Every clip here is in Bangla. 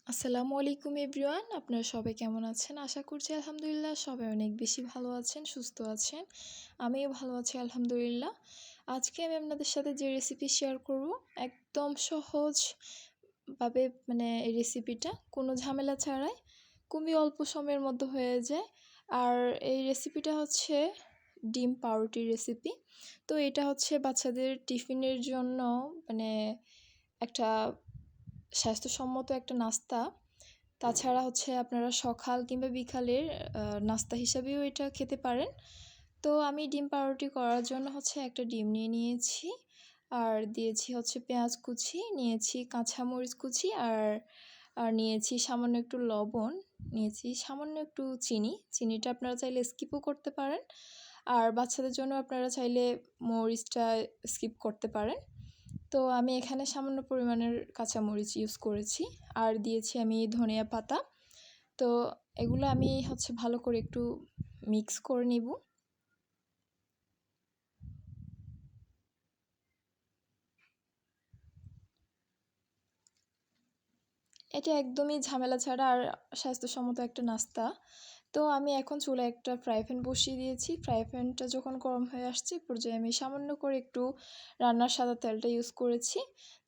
আসসালামু আলাইকুম এভরিওয়ান, আপনারা সবাই কেমন আছেন? আশা করছি আলহামদুলিল্লাহ সবাই অনেক বেশি ভালো আছেন, সুস্থ আছেন। আমিও ভালো আছি আলহামদুলিল্লাহ। আজকে আমি আপনাদের সাথে যে রেসিপি শেয়ার করব, একদম সহজভাবে এই রেসিপিটা কোনো ঝামেলা ছাড়াই খুবই অল্প সময়ের মধ্যে হয়ে যায়। আর এই রেসিপিটা হচ্ছে ডিম পাউরুটির রেসিপি। তো এটা হচ্ছে বাচ্চাদের টিফিনের জন্য মানে একটা স্বাস্থ্যসম্মত একটা নাস্তা। তাছাড়া হচ্ছে আপনারা সকাল কিংবা বিকালের নাস্তা হিসাবেও এটা খেতে পারেন। তো আমি ডিম পাউরুটি করার জন্য হচ্ছে একটা ডিম নিয়ে নিয়েছি, আর দিয়েছি হচ্ছে পেঁয়াজ কুচি, নিয়েছি কাঁচামরিচ কুচি, আর নিয়েছি সামান্য একটু লবণ, নিয়েছি সামান্য একটু চিনিটা আপনারা চাইলে স্কিপও করতে পারেন, আর বাচ্চাদের জন্য আপনারা চাইলে মরিচটা স্কিপ করতে পারেন। তো আমি এখানে সামান্য পরিমাণের কাঁচামরিচ ইউজ করেছি, আর দিয়েছি আমি ধনিয়া পাতা। তো এগুলো আমি হচ্ছে ভালো করে একটু মিক্স করে নিব। এটা একদমই ঝামেলা ছাড়া আর স্বাস্থ্যসম্মত একটা নাস্তা। তো আমি এখন চুলায় একটা ফ্রাই প্যান বসিয়ে দিয়েছি। ফ্রাই প্যানটা যখন গরম হয়ে আসছে, পর্যায়ে আমি সামান্য করে একটু রান্নার সাদা তেলটা ইউজ করেছি।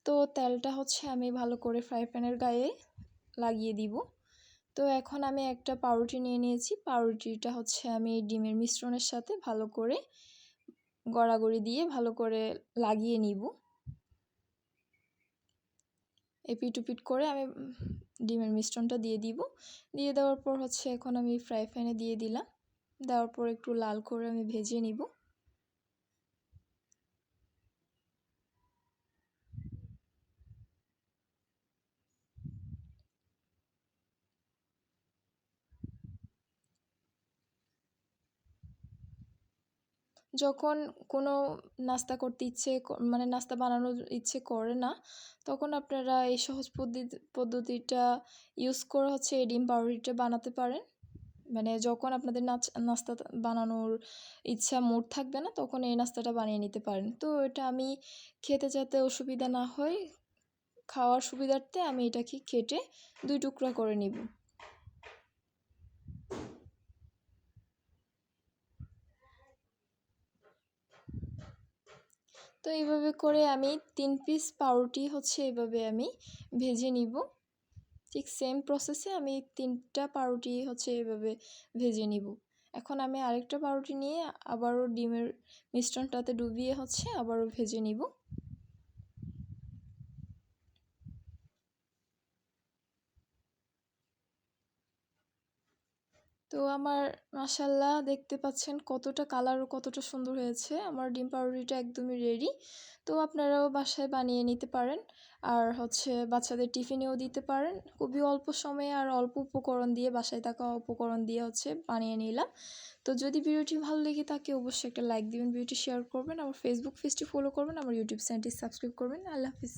তো তেলটা হচ্ছে আমি ভালো করে ফ্রাই প্যানের গায়ে লাগিয়ে দিব। তো এখন আমি একটা পাউরুটি নিয়ে নিয়েছি। পাউরুটিটা হচ্ছে আমি ডিমের মিশ্রণের সাথে ভালো করে গড়াগড়ি দিয়ে ভালো করে লাগিয়ে নিব। এপিট ওপিট করে আমি ডিমের মিশ্রণটা দিয়ে দিব। দিয়ে দেওয়ার পর হচ্ছে এখন আমি ফ্রাই প্যানে দিয়ে দিলাম। দেওয়ার পর একটু লাল করে আমি ভেজে নিব। যখন কোনো নাস্তা করতে নাস্তা বানানোর ইচ্ছে করে না, তখন আপনারা এই সহজ পদ্ধতিটা ইউজ করে হচ্ছে এই ডিম পাউরুটিটা বানাতে পারেন। যখন আপনাদের নাস্তা বানানোর মুড থাকবে না, তখন এই নাস্তাটা বানিয়ে নিতে পারেন। তো এটা আমি খেতে যাতে অসুবিধা না হয়, খাওয়ার সুবিধার্থে আমি এটাকে কেটে 2 টুকরা করে নিব। তো এইভাবে করে আমি 3 পিস পাউরুটি হচ্ছে এভাবে আমি ভেজে নিব। ঠিক সেম প্রসেসে আমি 3টা পাউরুটি হচ্ছে এভাবে ভেজে নিব। এখন আমি আরেকটা পাউরুটি নিয়ে আবারও ডিমের মিশ্রণটাতে ডুবিয়ে হচ্ছে আবারও ভেজে নিব। তো আমার মাশাআল্লাহ দেখতে পাচ্ছেন কতটা কালার ও কতটা সুন্দর হয়েছে। আমার ডিম পাউরুটিটা একদমই রেডি। তো আপনারাও বাসায় বানিয়ে নিতে পারেন, আর হচ্ছে বাচ্চাদের টিফিনেও দিতে পারেন। খুবই অল্প সময়ে আর অল্প উপকরণ দিয়ে, বাসায় থাকা উপকরণ দিয়ে হচ্ছে বানিয়ে নিলাম। তো যদি ভিডিওটি ভালো লেগে থাকে অবশ্যই একটা লাইক দিবেন, ভিডিওটি শেয়ার করবেন, আমার ফেসবুক পেজটি ফলো করবেন, আমার ইউটিউব চ্যানেলটি সাবস্ক্রাইব করবেন। আল্লাহ হাফিজ।